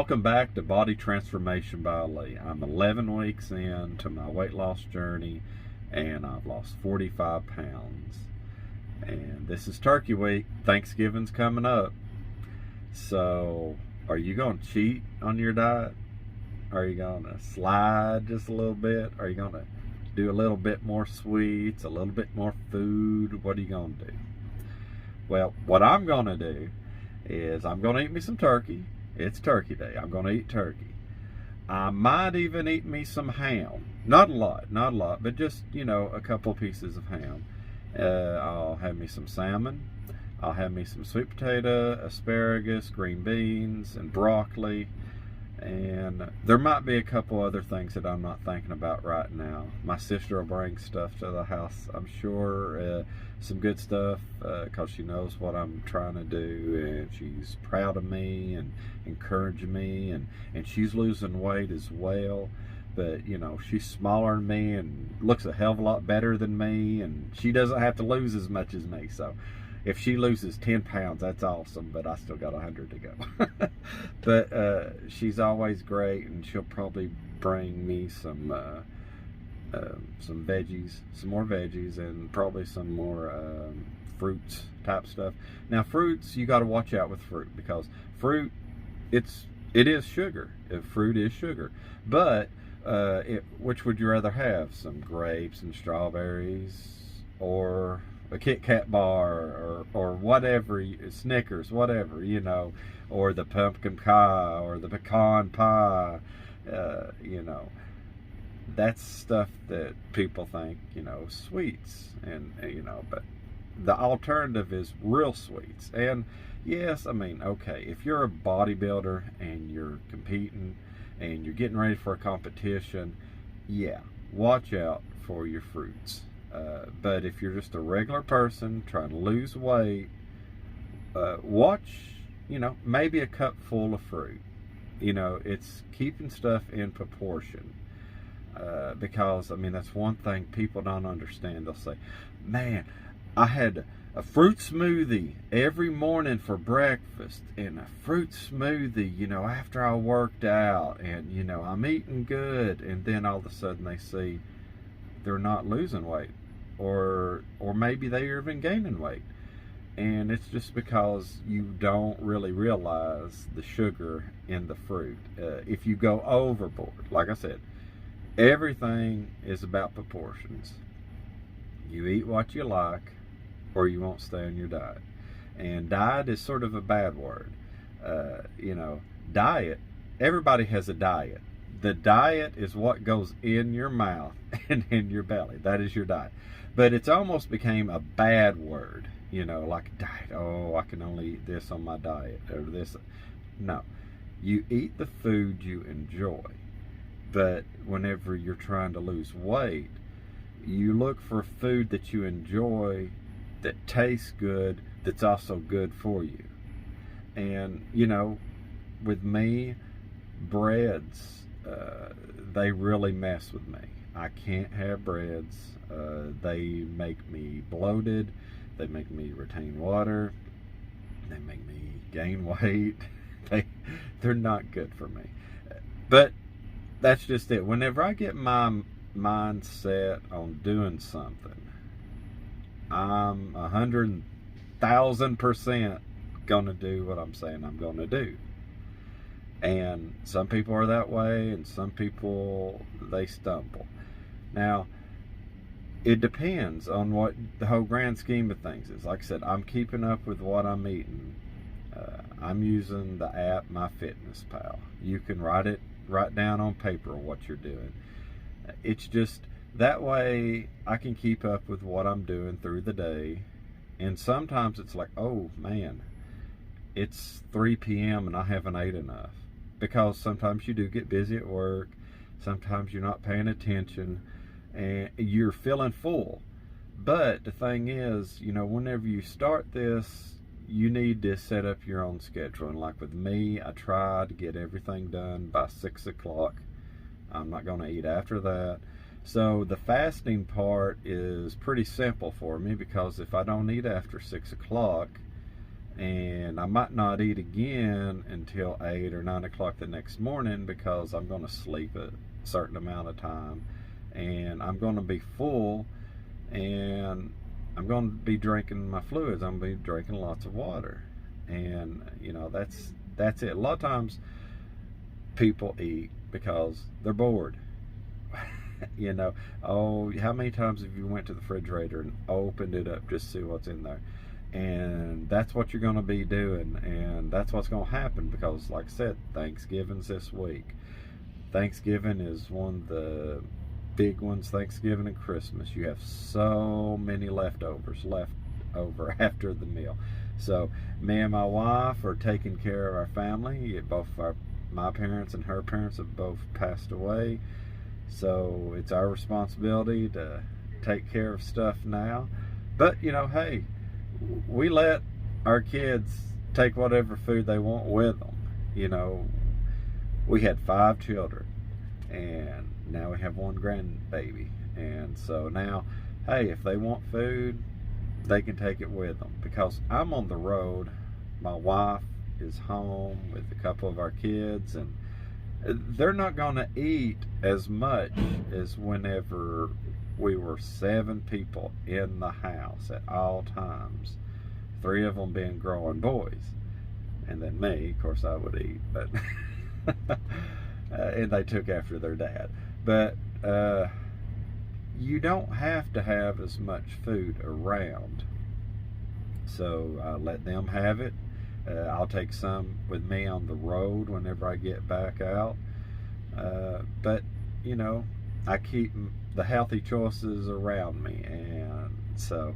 Welcome back to Body Transformation by Lee. I'm 11 weeks into my weight loss journey and I've lost 45 pounds. And this is Turkey Week. Thanksgiving's coming up. So, are you going to cheat on your diet? Are you going to slide just a little bit? Are you going to do a little bit more sweets, a little bit more food? What are you going to do? Well, what I'm going to do is I'm going to eat me some turkey. It's turkey day. I'm going to eat turkey. I might even eat me some ham. Not a lot, but just, a couple pieces of ham. I'll have me some salmon. I'll have me some sweet potato, asparagus, green beans, and broccoli. And there might be a couple other things that I'm not thinking about right now. My sister will bring stuff to the house, I'm sure. Some good stuff, because she knows what I'm trying to do, and she's proud of me and encouraging me, and she's losing weight as well. But, she's smaller than me and looks a hell of a lot better than me, and she doesn't have to lose as much as me. So if she loses 10 pounds, that's awesome, but I still got 100 to go. But she's always great, and she'll probably bring me some veggies, some more veggies, and probably some more fruits type stuff. Now, fruits, you got to watch out with fruit, because fruit, it is sugar. Fruit is sugar. But which would you rather have? Some grapes and strawberries, or a Kit Kat bar, or whatever, Snickers, whatever, or the pumpkin pie, or the pecan pie, that's stuff that people think, sweets, and, but the alternative is real sweets. And yes, okay, if you're a bodybuilder and you're competing and you're getting ready for a competition, yeah, watch out for your fruits. But if you're just a regular person trying to lose weight, watch, maybe a cup full of fruit. It's keeping stuff in proportion. Because, that's one thing people don't understand. They'll say, man, I had a fruit smoothie every morning for breakfast, and a fruit smoothie, after I worked out, and, I'm eating good. And then all of a sudden they see they're not losing weight, or maybe they're even gaining weight. And it's just because you don't really realize the sugar in the fruit. If you go overboard, like I said, everything is about proportions. You eat what you like, or you won't stay on your diet. And diet is sort of a bad word. Diet, everybody has a diet. The diet is what goes in your mouth and in your belly. That is your diet. But it's almost became a bad word, like diet. Oh, I can only eat this on my diet, or this. No. You eat the food you enjoy. But whenever you're trying to lose weight, you look for food that you enjoy, that tastes good, that's also good for you. And, with me, breads, they really mess with me. I can't have breads. They make me bloated. They make me retain water. They make me gain weight. They're not good for me. But that's just it. Whenever I get my mind set on doing something, I'm 100,000% gonna do what I'm saying I'm gonna do. And some people are that way, and some people, they stumble. Now, it depends on what the whole grand scheme of things is. Like I said, I'm keeping up with what I'm eating. I'm using the app MyFitnessPal. You can write down on paper what you're doing. It's just that way I can keep up with what I'm doing through the day. And sometimes it's like, oh man, it's 3 p.m. and I haven't ate enough. Because sometimes you do get busy at work. Sometimes you're not paying attention and you're feeling full. But the thing is, whenever you start this, you need to set up your own schedule. And like with me, I try to get everything done by 6 o'clock. I'm not going to eat after that. So the fasting part is pretty simple for me, because if I don't eat after 6 o'clock, and I might not eat again until 8 or 9 o'clock the next morning because I'm going to sleep a certain amount of time, and I'm going to be full, and I'm going to be drinking my fluids. I'm going to be drinking lots of water, and that's it. A lot of times people eat because they're bored. Oh, how many times have you went to the refrigerator and opened it up just to see what's in there? And that's what you're going to be doing, and that's what's going to happen because, like I said, Thanksgiving's this week. Thanksgiving is one of the big ones. Thanksgiving and Christmas, you have so many leftovers left over after the meal. So me and my wife are taking care of our family. My parents and her parents have both passed away, so it's our responsibility to take care of stuff now. But hey, we let our kids take whatever food they want with them. We had 5 children, and now we have 1 grandbaby, and so now, hey, if they want food, they can take it with them because I'm on the road. My wife is home with a couple of our kids, and they're not going to eat as much as whenever we were 7 people in the house at all times, 3 of them being growing boys, and then me. Of course I would eat, but and they took after their dad. But you don't have to have as much food around, so I let them have it. I'll take some with me on the road whenever I get back out, but I keep the healthy choices around me, and so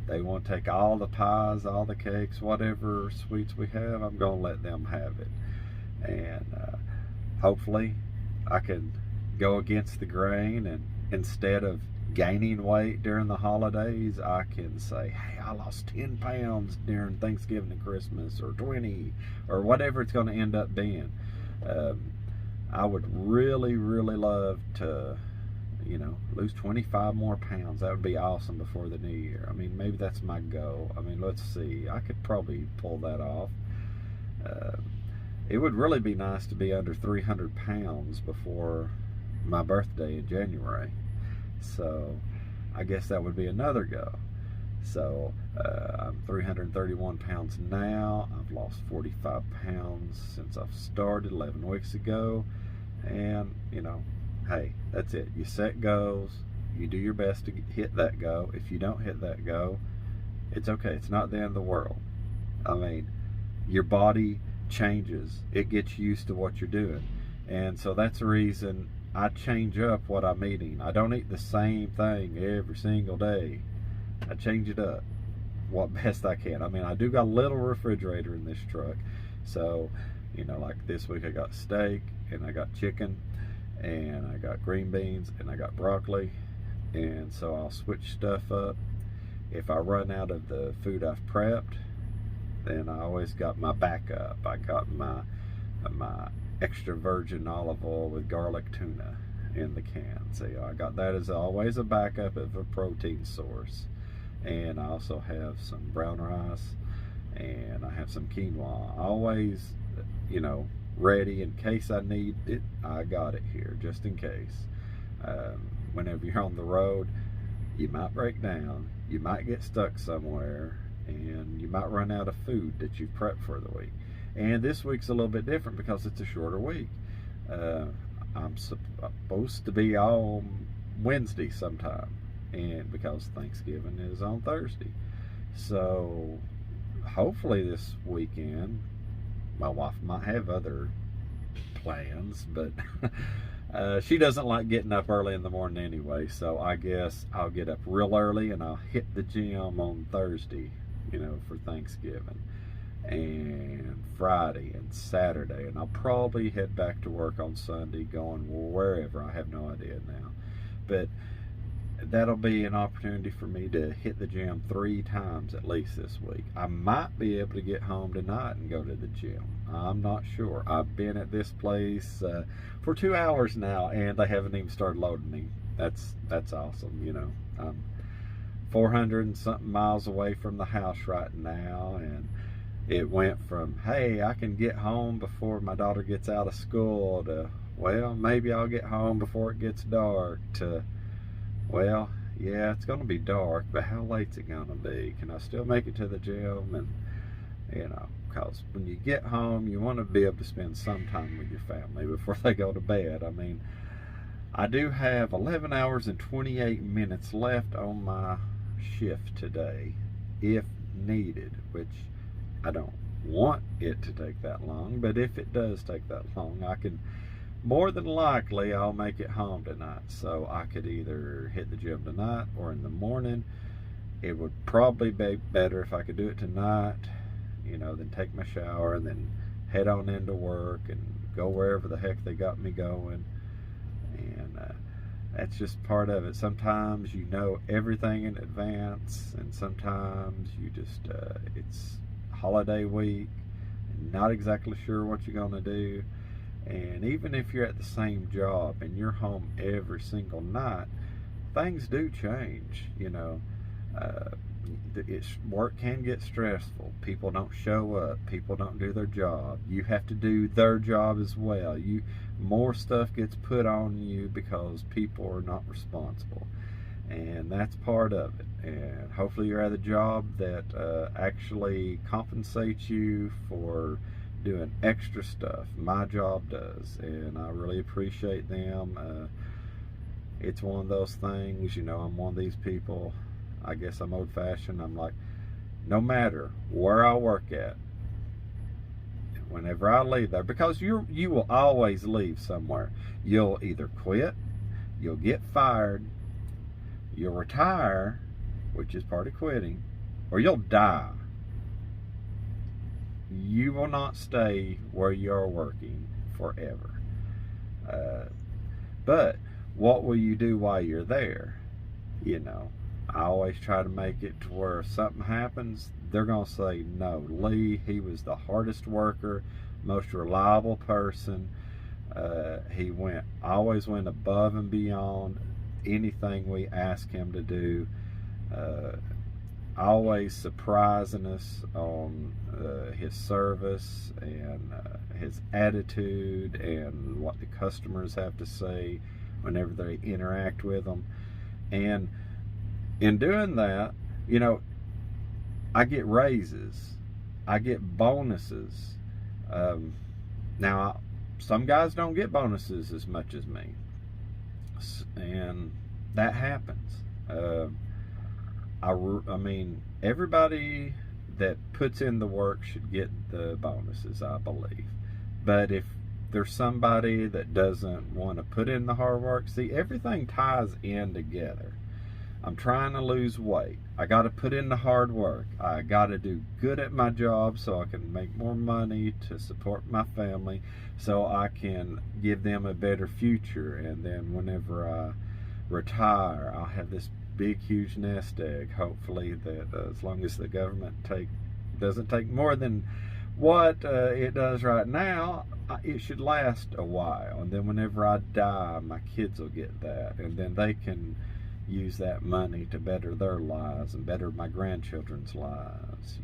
they want to take all the pies, all the cakes, whatever sweets we have, I'm going to let them have it. And hopefully I can go against the grain, and instead of gaining weight during the holidays, I can say, hey, I lost 10 pounds during Thanksgiving and Christmas, or 20, or whatever it's going to end up being. I would really, really love to lose 25 more pounds. That would be awesome before the new year. I mean, maybe that's my goal. I mean, let's see. I could probably pull that off. It would really be nice to be under 300 pounds before my birthday in January. So I guess that would be another goal. So I'm 331 pounds now. I've lost 45 pounds since I've started 11 weeks ago. And, hey, that's it. You set goals. You do your best to hit that goal. If you don't hit that goal, it's okay. It's not the end of the world. I mean, your body changes. It gets used to what you're doing. And so that's the reason I change up what I'm eating. I don't eat the same thing every single day. I change it up what best I can. I mean, I do got a little refrigerator in this truck. So, like this week I got steak, and I got chicken, and I got green beans, and I got broccoli. And so I'll switch stuff up. If I run out of the food I've prepped, then I always got my backup. I got my extra virgin olive oil with garlic tuna in the can. So I got that as always a backup of a protein source. And I also have some brown rice, and I have some quinoa. Always, ready in case I need it. I got it here just in case. Whenever you're on the road, you might break down, you might get stuck somewhere, and you might run out of food that you've prepped for the week. And this week's a little bit different because it's a shorter week. I'm supposed to be on Wednesday sometime, and because Thanksgiving is on Thursday. So hopefully this weekend, my wife might have other plans, but she doesn't like getting up early in the morning anyway, so I guess I'll get up real early and I'll hit the gym on Thursday, for Thanksgiving, and Friday and Saturday, and I'll probably head back to work on Sunday, going wherever. I have no idea now, but that'll be an opportunity for me to hit the gym 3 times at least this week. I might be able to get home tonight and go to the gym. I'm not sure. I've been at this place for 2 hours now, and they haven't even started loading me. That's awesome. I'm 400 and something miles away from the house right now, and it went from, hey, I can get home before my daughter gets out of school, to, well, maybe I'll get home before it gets dark, to, well, yeah, it's going to be dark, but how late's it going to be? Can I still make it to the gym? And, because when you get home, you want to be able to spend some time with your family before they go to bed. I mean, I do have 11 hours and 28 minutes left on my shift today, if needed, which I don't want it to take that long, but if it does take that long, I can, more than likely, I'll make it home tonight. So I could either hit the gym tonight or in the morning. It would probably be better if I could do it tonight, then take my shower and then head on into work and go wherever the heck they got me going. And that's just part of it. Sometimes you know everything in advance, and sometimes you just, it's holiday week, and not exactly sure what you're going to do. And even if you're at the same job and you're home every single night, things do change. Work can get stressful. People don't show up. People don't do their job. You have to do their job as well. More stuff gets put on you because people are not responsible, and that's part of it. And hopefully you're at a job that actually compensates you for doing extra stuff. My job does, and I really appreciate them. It's one of those things, I'm one of these people, I guess I'm old-fashioned. I'm like, no matter where I work at, whenever I leave there, because you will always leave somewhere. You'll either quit, you'll get fired, you'll retire, which is part of quitting, or you'll die. You will not stay where you're working forever. But what will you do while you're there? I always try to make it to where if something happens, they're going to say, no, Lee, he was the hardest worker, most reliable person. He always went above and beyond anything we asked him to do. Always surprising us on his service and his attitude and what the customers have to say whenever they interact with them. And in doing that, I get raises, I get bonuses. Now, some guys don't get bonuses as much as me, and that happens. I mean, everybody that puts in the work should get the bonuses, I believe. But if there's somebody that doesn't want to put in the hard work, see, everything ties in together. I'm trying to lose weight. I got to put in the hard work. I got to do good at my job so I can make more money to support my family, so I can give them a better future. And then whenever I retire, I'll have this big, huge nest egg, hopefully, that as long as the government doesn't take more than what it does right now, it should last a while. And then whenever I die, my kids will get that, and then they can use that money to better their lives and better my grandchildren's lives.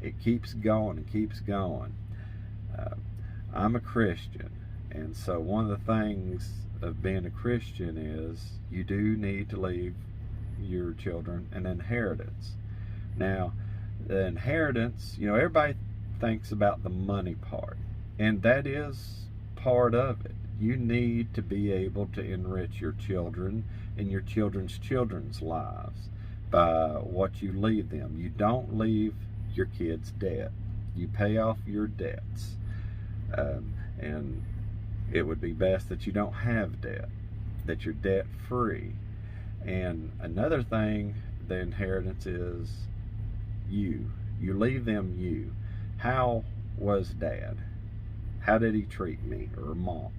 It keeps going and keeps going. I'm a Christian, and so one of the things of being a Christian is you do need to leave your children an inheritance. Now, the inheritance, everybody thinks about the money part, and that is part of it. You need to be able to enrich your children and your children's lives by what you leave them. You don't leave your kids debt. You pay off your debts. And it would be best that you don't have debt, that you're debt free. And another thing, the inheritance is you. You leave them you. How was Dad? How did he treat me or Mom?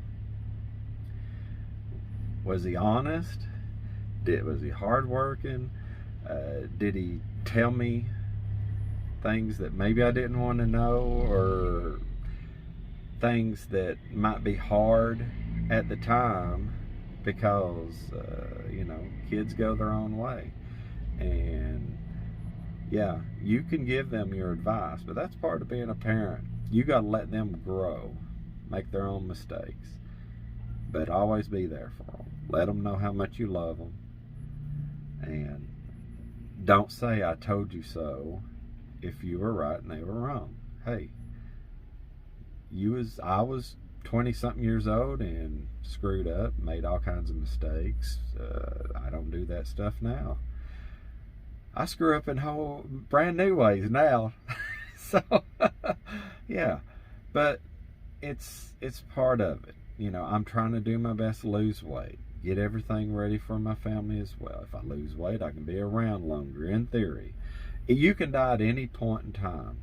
Was he honest? Was he hardworking? Did he tell me things that maybe I didn't want to know, or things that might be hard at the time because, kids go their own way. And Yeah, you can give them your advice, but that's part of being a parent. You got to let them grow, make their own mistakes, but always be there for them. Let them know how much you love them, and don't say I told you so if you were right and they were wrong. Hey, I was 20 something years old and screwed up, made all kinds of mistakes. I don't do that stuff now. I screw up in whole brand new ways now. So yeah, but it's part of it. You know, I'm trying to do my best to lose weight, get everything ready for my family as well. If I lose weight, I can be around longer, in theory. You can die at any point in time.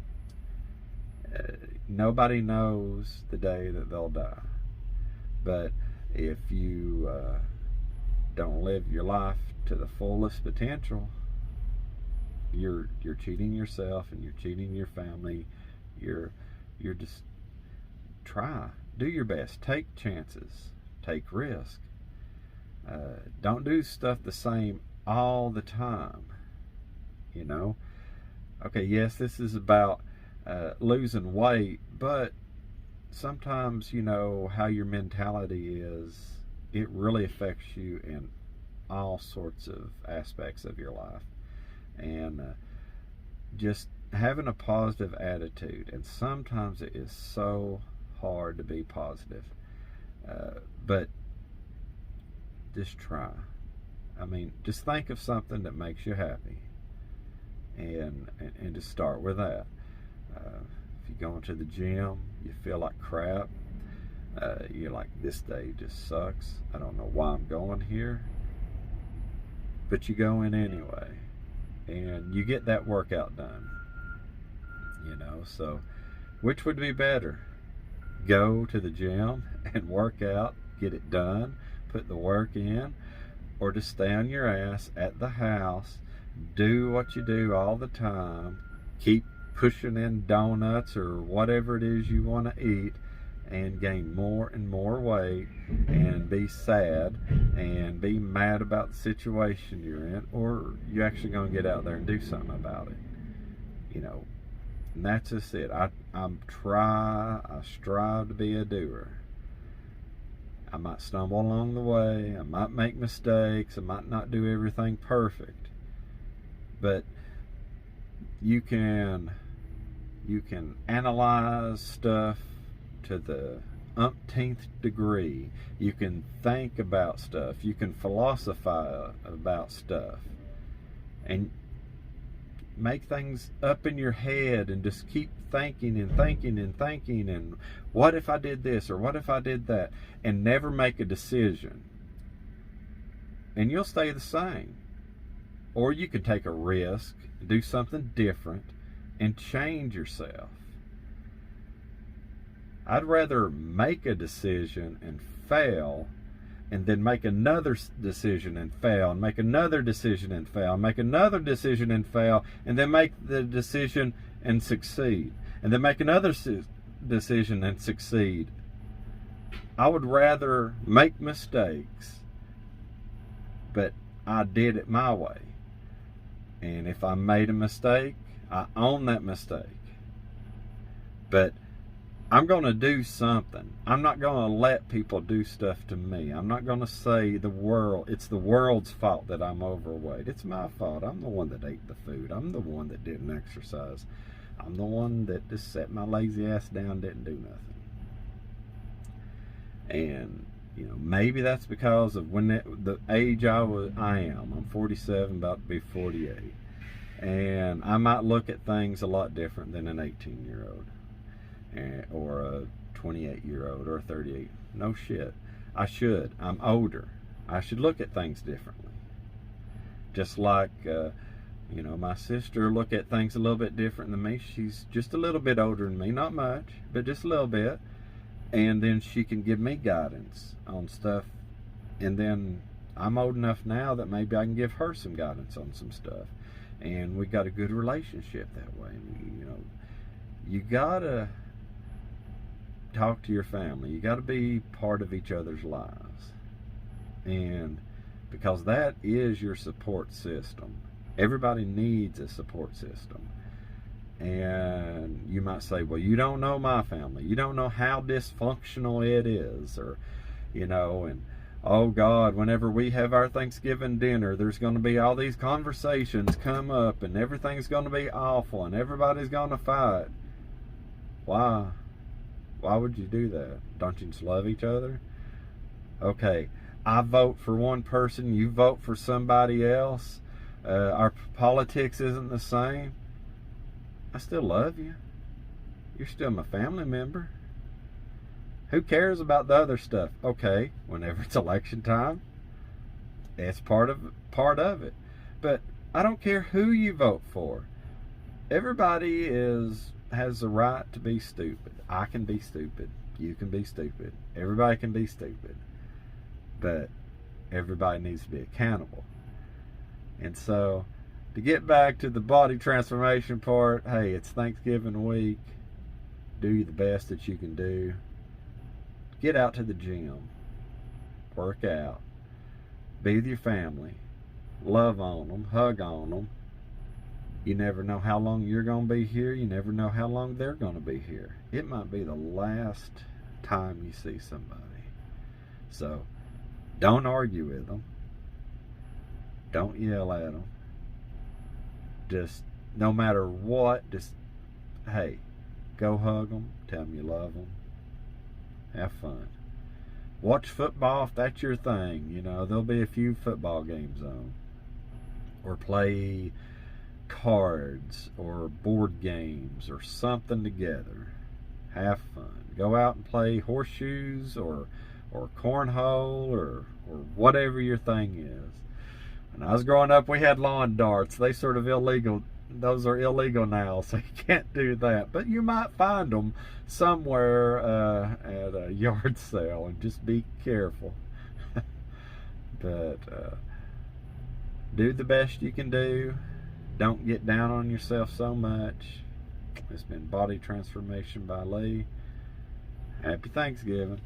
Nobody knows the day that they'll die. But if you don't live your life to the fullest potential, you're cheating yourself and you're cheating your family. You're just do your best, take chances, take risk. Don't do stuff the same all the time. You know, okay, yes, this is about losing weight, but sometimes, you know, how your mentality is, it really affects you in all sorts of aspects of your life. And just having a positive attitude, and sometimes it is so hard to be positive, but just try. I mean, just think of something that makes you happy, and just start with that. If you go into the gym, you feel like crap, you're like, this day just sucks, I don't know why I'm going here, but you go in anyway, and you get that workout done. You know, so which would be better? Go to the gym and work out, get it done, put the work in, or just stay on your ass at the house, do what you do all the time, keep pushing in donuts or whatever it is you want to eat, and gain more and more weight, and be sad and be mad about the situation you're in, or you actually going to get out there and do something about it. You know, and that's just it. I strive to be a doer. I might stumble along the way, I might make mistakes, I might not do everything perfect, but you can analyze stuff to the umpteenth degree. You can think about stuff, you can philosophize about stuff, and make things up in your head, and just keep thinking and thinking and thinking, and what if I did this, or what if I did that, and never make a decision, and you'll stay the same. Or you can take a risk, do something different, and change yourself. I'd rather make a decision and fail, and then make another decision and fail, and make another decision and fail, and make another decision and fail, and then make the decision and succeed, and then make another decision and succeed. I would rather make mistakes, but I did it my way. And if I made a mistake, I own that mistake. But I'm going to do something. I'm not going to let people do stuff to me. I'm not going to say it's the world's fault that I'm overweight. It's my fault. I'm the one that ate the food. I'm the one that didn't exercise. I'm the one that just sat my lazy ass down and didn't do nothing. And, you know, maybe that's because of the age I am. I'm 47, about to be 48. And I might look at things a lot different than an 18-year-old. Or a 28-year-old or a 38. No shit. I should. I'm older. I should look at things differently. Just like, you know, my sister look at things a little bit different than me. She's just a little bit older than me. Not much, but just a little bit. And then she can give me guidance on stuff. And then I'm old enough now that maybe I can give her some guidance on some stuff. And we got a good relationship that way. You know, you gotta talk to your family. You got to be part of each other's lives, and because that is your support system. Everybody needs a support system. And you might say, well, you don't know my family. You don't know how dysfunctional it is. Or, and oh God, whenever we have our Thanksgiving dinner, there's going to be all these conversations come up and everything's going to be awful and everybody's going to fight. Why? Why would you do that? Don't you just love each other? Okay, I vote for one person, you vote for somebody else. Our politics isn't the same. I still love you. You're still my family member. Who cares about the other stuff? Okay, whenever it's election time, it's part of it. But I don't care who you vote for. Everybody has the right to be stupid. I can be stupid. You can be stupid. Everybody can be stupid. But everybody needs to be accountable. And so, to get back to the body transformation part, hey, it's Thanksgiving week. Do the best that you can do. Get out to the gym. Work out. Be with your family. Love on them. Hug on them. You never know how long you're going to be here. You never know how long they're going to be here. It might be the last time you see somebody. So, don't argue with them. Don't yell at them. Just, no matter what, just, hey, go hug them. Tell them you love them. Have fun. Watch football if that's your thing. There'll be a few football games on. Or play cards or board games or something together. Have fun. Go out and play horseshoes or cornhole or whatever your thing is. When I was growing up, we had lawn darts. They sort of illegal. Those are illegal now, so you can't do that. But you might find them somewhere at a yard sale, and just be careful. But do the best you can do. Don't get down on yourself so much. It's been Body Transformation by Lee. Happy Thanksgiving.